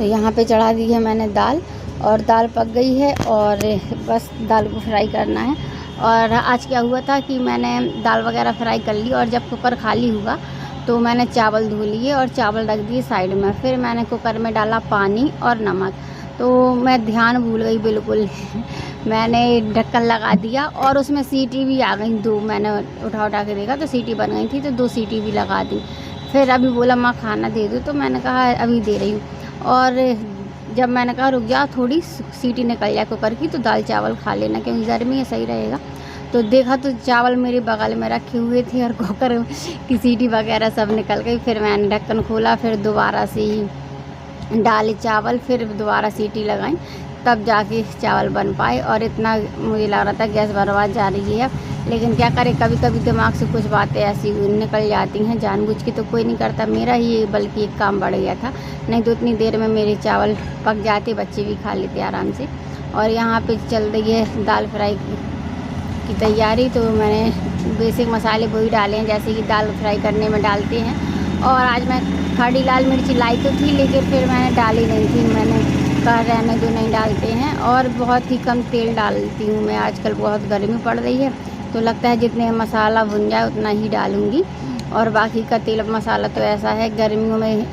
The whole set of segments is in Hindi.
तो यहाँ पे चढ़ा दी है मैंने दाल, और दाल पक गई है और बस दाल को फ्राई करना है। और आज क्या हुआ था कि मैंने दाल वगैरह फ्राई कर ली, और जब कुकर खाली हुआ तो मैंने चावल धो लिए और चावल रख दिए साइड में। फिर मैंने कुकर में डाला पानी और नमक, तो मैं ध्यान भूल गई बिल्कुल मैंने ढक्कन लगा दिया और उसमें सीटी भी आ गई 2। मैंने उठा के देखा तो सीटी बन गई थी, तो 2 सीटी भी लगा दी। फिर अभी बोला माँ खाना दे दो, तो मैंने कहा अभी दे रही हूँ। और जब मैंने कहा रुक जा थोड़ी सीटी निकल जाए कुकर की तो दाल चावल खा लेना, क्योंकि गर्मी है सही रहेगा। तो देखा तो चावल मेरे बगल में रखे हुए थे और कुकर की सीटी वगैरह सब निकल गई। फिर मैंने ढक्कन खोला, फिर दोबारा से ही डाले चावल, फिर दोबारा सीटी लगाई, तब जाके चावल बन पाए। और इतना मुझे लग रहा था गैस बर्बाद जा रही है, लेकिन क्या करें, कभी कभी दिमाग से कुछ बातें ऐसी निकल जाती हैं। जानबूझ के तो कोई नहीं करता, मेरा ही बल्कि एक काम बढ़ गया था, नहीं तो इतनी देर में मेरे चावल पक जाते, बच्चे भी खा लेते आराम से। और यहाँ पे चल रही है दाल फ्राई की तैयारी। तो मैंने बेसिक मसाले वही डाले हैं जैसे कि दाल फ्राई करने में डालते हैं। और आज मैं खड़ी लाल मिर्ची लाई तो थी, लेकिन फिर मैंने डाली नहीं थी, मैंने कहा रहने दो नहीं डालते हैं। और बहुत ही कम तेल डालती हूँ मैं, आजकल बहुत गर्मी पड़ रही है, तो लगता है जितने मसाला भुन जाए उतना ही डालूँगी। और बाकी का तेल मसाला तो ऐसा है, गर्मियों में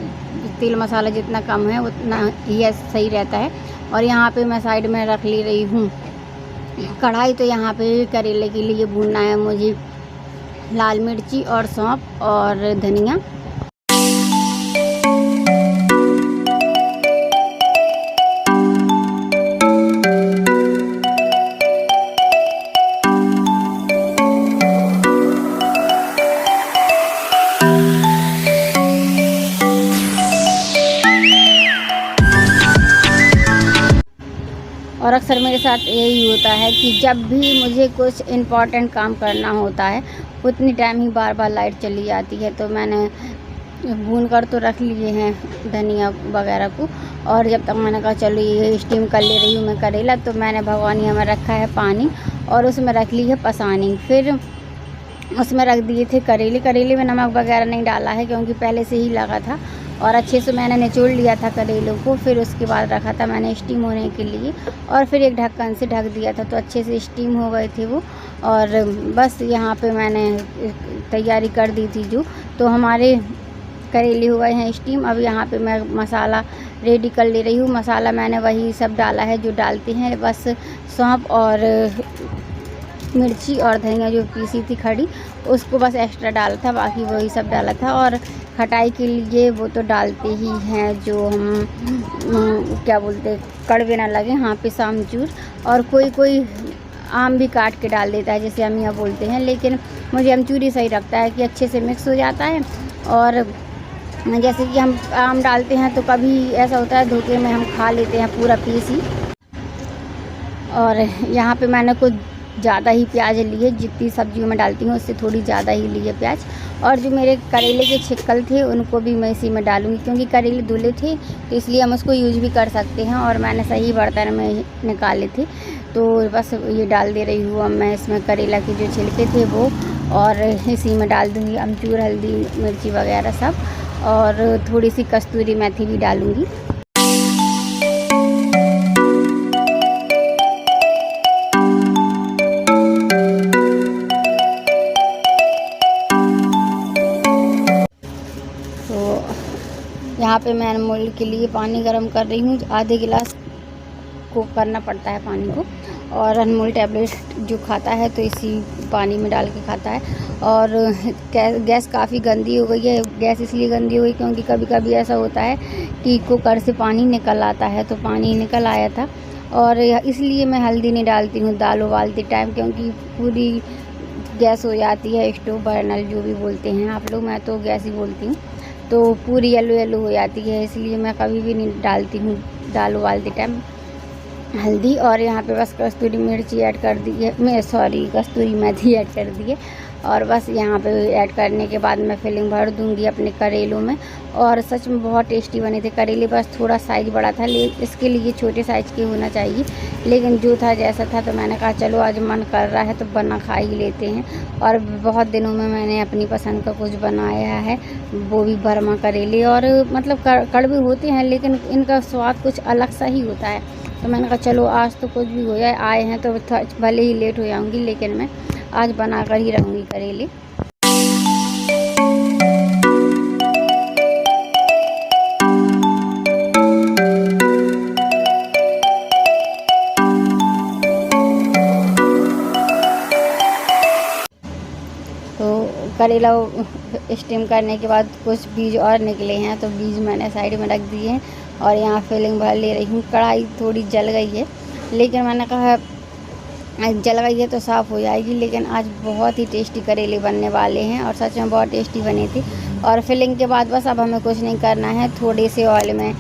तेल मसाला जितना कम है उतना ही सही रहता है। और यहाँ पे मैं साइड में रख ले रही हूँ कढ़ाई। तो यहाँ पे करेले के लिए भूनना है मुझे लाल मिर्ची और सौंफ और धनिया। और अक्सर मेरे साथ यही होता है कि जब भी मुझे कुछ इम्पॉर्टेंट काम करना होता है उतनी टाइम ही बार बार लाइट चली जाती है। तो मैंने भून कर तो रख लिए हैं धनिया वगैरह को, और जब तक मैंने कहा चलो ये स्टीम कर ले रही हूँ मैं करेला, तो मैंने भगोनिया में रखा है पानी और उसमें रख ली है पसानी। फिर उसमें रख दिए थे करेले में नमक वगैरह नहीं डाला है क्योंकि पहले से ही लगा था, और अच्छे से मैंने निचोड़ लिया था करेलों को। फिर उसके बाद रखा था मैंने स्टीम होने के लिए, और फिर एक ढक्कन से ढक दिया था, तो अच्छे से स्टीम हो गए थे वो। और बस यहाँ पे मैंने तैयारी कर दी थी जो, तो हमारे करेले हो गए हैं स्टीम। अब यहाँ पे मैं मसाला रेडी कर ले रही हूँ। मसाला मैंने वही सब डाला है जो डालते हैं, बस सौंफ और मिर्ची और धनिया जो पीसी थी खड़ी, उसको बस एक्स्ट्रा डाला था, बाकी वही सब डाला था। और खटाई के लिए वो तो डालते ही हैं जो हम क्या बोलते हैं, कड़वे ना लगे, हाँ पिसा आमचूर। और कोई आम भी काट के डाल देता है जैसे अम्मियाँ बोलते हैं, लेकिन मुझे अमचूर ही सही लगता है कि अच्छे से मिक्स हो जाता है। और जैसे कि हम आम डालते हैं तो कभी ऐसा होता है धोखे में हम खा लेते हैं पूरा पीस ही। और यहाँ पे मैंने कुछ ज़्यादा ही प्याज लिए, जितनी सब्जियों में डालती हूँ उससे थोड़ी ज़्यादा ही लिए प्याज। और जो मेरे करेले के छिक्कल थे उनको भी मैं इसी में डालूँगी, क्योंकि करेले धुले थे तो इसलिए हम उसको यूज भी कर सकते हैं, और मैंने सही बर्तन में निकाले थे, तो बस ये डाल दे रही हूँ अब मैं इसमें करेला के जो छिलके थे वो। और इसी में डाल दूँगी अमचूर, हल्दी, मिर्ची वगैरह सब, और थोड़ी सी कस्तूरी मेथी भी डालूँगी। यहाँ पे मैं अनमोल के लिए पानी गर्म कर रही हूँ, आधे गिलास को करना पड़ता है पानी को। और अनमोल टैबलेट जो खाता है तो इसी पानी में डाल के खाता है। और गैस काफ़ी गंदी हो गई है। गैस इसलिए गंदी हो गई क्योंकि कभी कभी ऐसा होता है कि कुकर से पानी निकल आता है, तो पानी निकल आया था। और इसलिए मैं हल्दी नहीं डालती हूँ दाल उबालते टाइम, क्योंकि पूरी गैस हो जाती है, स्टोव बर्नल जो भी बोलते हैं आप लोग, मैं तो गैस ही बोलती हूँ, तो पूरी येलो हो जाती है। इसलिए मैं कभी भी नहीं डालती हूँ दाल उबालते टाइम हल्दी। और यहाँ पे बस कस्तूरी मिर्ची ऐड कर दी है, कस्तूरी मेथी ऐड कर दी है। और बस यहाँ पे ऐड करने के बाद मैं फिलिंग भर दूँगी अपने करेलों में। और सच में बहुत टेस्टी बने थे करेले, बस थोड़ा साइज़ बड़ा था, इसके लिए छोटे साइज़ के होना चाहिए, लेकिन जो था जैसा था, तो मैंने कहा चलो आज मन कर रहा है तो बना खा ही लेते हैं। और बहुत दिनों में मैंने अपनी पसंद का कुछ बनाया है, वो भी भरमा करेले। और मतलब कड़वे होते हैं लेकिन इनका स्वाद कुछ अलग सा ही होता है। तो मैंने कहा चलो आज तो कुछ भी हो जाए, आए हैं तो भले ही लेट हो जाऊँगी लेकिन मैं आज बना कर ही रहूँगी करेले। तो करेला स्टीम करने के बाद कुछ बीज और निकले हैं, तो बीज मैंने साइड में रख दिए हैं और यहाँ फिलिंग भर ले रही हूँ। कढ़ाई थोड़ी जल गई है, लेकिन मैंने कहा जल गई है तो साफ़ हो जाएगी, लेकिन आज बहुत ही टेस्टी करेले बनने वाले हैं और सच में बहुत टेस्टी बने थे। और फिलिंग के बाद बस अब हमें कुछ नहीं करना है, थोड़े से ऑयल में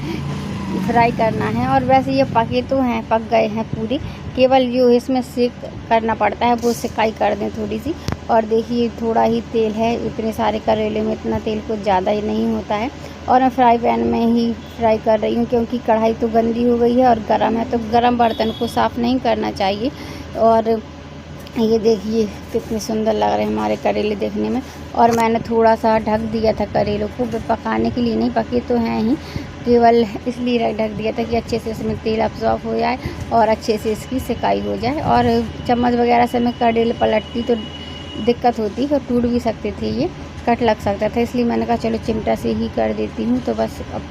फ्राई करना है। और वैसे ये पके तो हैं, पक गए हैं पूरी, केवल जो इसमें सेक करना पड़ता है वो सिकाई कर दें थोड़ी सी। और देखिए थोड़ा ही तेल है, इतने सारे करेले में इतना तेल कुछ ज़्यादा ही नहीं होता है। और मैं फ्राई पैन में ही फ्राई कर रही हूँ, क्योंकि कढ़ाई तो गंदी हो गई है और गर्म है, तो गर्म बर्तन को साफ़ नहीं करना चाहिए। और ये देखिए कितने सुंदर लग रहे हैं हमारे करेले देखने में। और मैंने थोड़ा सा ढक दिया था करेलों को, पकाने के लिए नहीं, पके तो हैं ही, केवल इसलिए ढक दिया था कि अच्छे से इसमें तेल अब्जॉर्ब हो जाए और अच्छे से इसकी सिकाई हो जाए। और चम्मच वगैरह से मैं करेले पलटती तो दिक्कत होती है, टूट भी सकते थे, ये कट लग सकता था, इसलिए मैंने कहा चलो चिमटा से ही कर देती हूँ। तो बस अब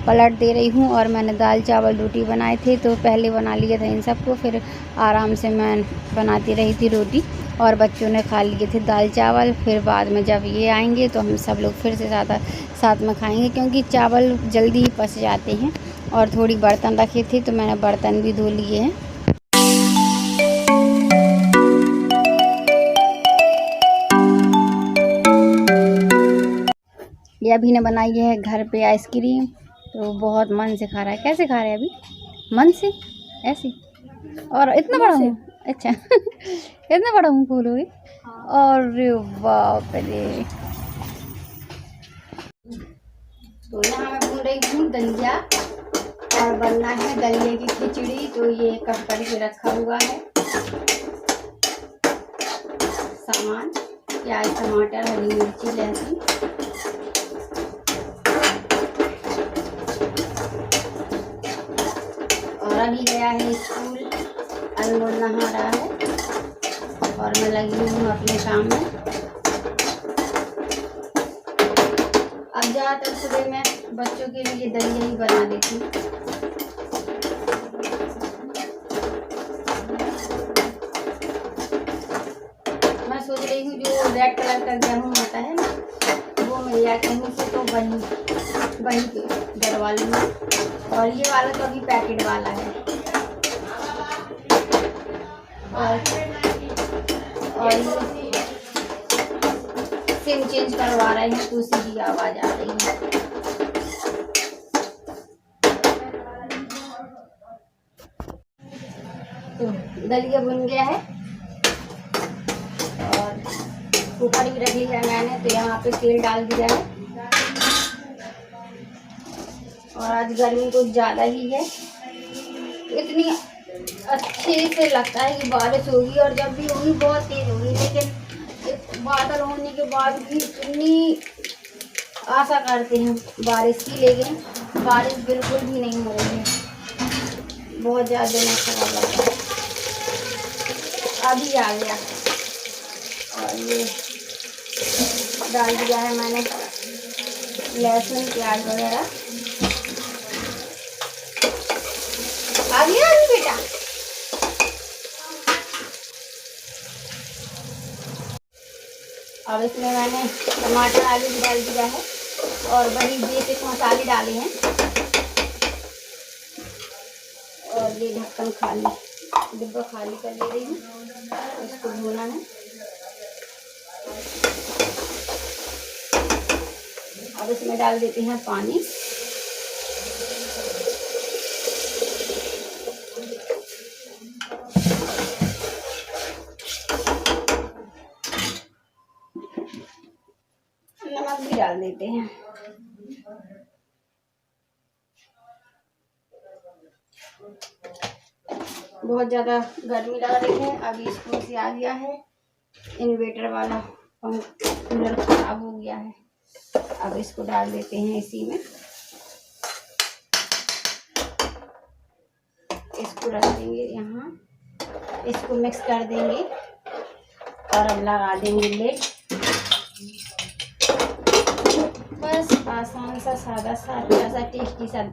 पलट दे रही हूँ। और मैंने दाल चावल रोटी बनाए थे, तो पहले बना लिया था इन सबको, फिर आराम से मैं बनाती रही थी रोटी और बच्चों ने खा लिए थे दाल चावल। फिर बाद में जब ये आएंगे तो हम सब लोग फिर से साथ में खाएंगे, क्योंकि चावल जल्दी ही पच जाते हैं। और थोड़ी बर्तन रखे थे तो मैंने बर्तन भी धो लिए हैं। ये अभी ने बनाई है घर पे आइसक्रीम, तो बहुत मन से खा रहा है। कैसे खा रहा है अभी? मन से ऐसे? और इतना बड़ा हूँ? अच्छा इतना बड़ा हूँ खोलोगे? और बाप रे। तो यहाँ मैं भून रही हूँ दलिया, और बनना है दलिए की खिचड़ी। तो ये कट करके रखा हुआ है सामान, प्याज टमाटर हरी मिर्ची लहसुन। और अभी गया है स्कूल, अनमोल नहा रहा है और मैं लगी हूँ अपने काम में। अब ज़्यादातर सुबह मैं बच्चों के लिए दलिया ही बना देती हूँ। मैं सोच रही हूँ जो रेड कलर का गेहूँ आता है ना, वो मिल जाए कहीं से, तो वही डलवा लूँगी। और ये वाला तो अभी पैकेट वाला है। और ये सिम चेंज करवा रहे हैं तो उसी की आवाज़ आ रही है। तो दलिया बन गया है और कुकर भी रख लिया मैंने, तो यहाँ पे तेल डाल दिया है। और आज गर्मी कुछ ज़्यादा ही है, इतनी अच्छे से लगता है कि बारिश होगी, और जब भी होगी बहुत तेज होगी, लेकिन बादल होने के बाद भी इतनी आशा करते हैं बारिश की, लेकिन बारिश बिल्कुल भी नहीं हो रही है। बहुत ज़्यादा दिमाग खराब लग रहा है। अभी आ गया और ये डाल दिया है मैंने लहसुन प्याज वगैरह। आ गया अभी बेटा? अब इसमें मैंने टमाटर आलू भी डाल दिया है और वही बेसिक मसाले डाले हैं। और ये ढक्कन खाली, डिब्बा खाली कर ले रही हूँ, इसको धोना है। अब इसमें डाल देते हैं पानी। देते हैं। बहुत ज़्यादा गर्मी लग रही है। अभी स्कूल से आ गया है, इन्वर्टर वाला कूलर खराब हो गया है। अब इसको डाल देते हैं इसी में, इसको रख देंगे यहाँ, इसको मिक्स कर देंगे और अब लगा देंगे लेड। बस आसान सा सादा सा अच्छा सा टेस्टी सा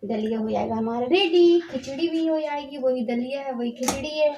दलिया हो जाएगा हमारा रेडी। खिचड़ी भी हो जाएगी, वही दलिया है वही खिचड़ी है।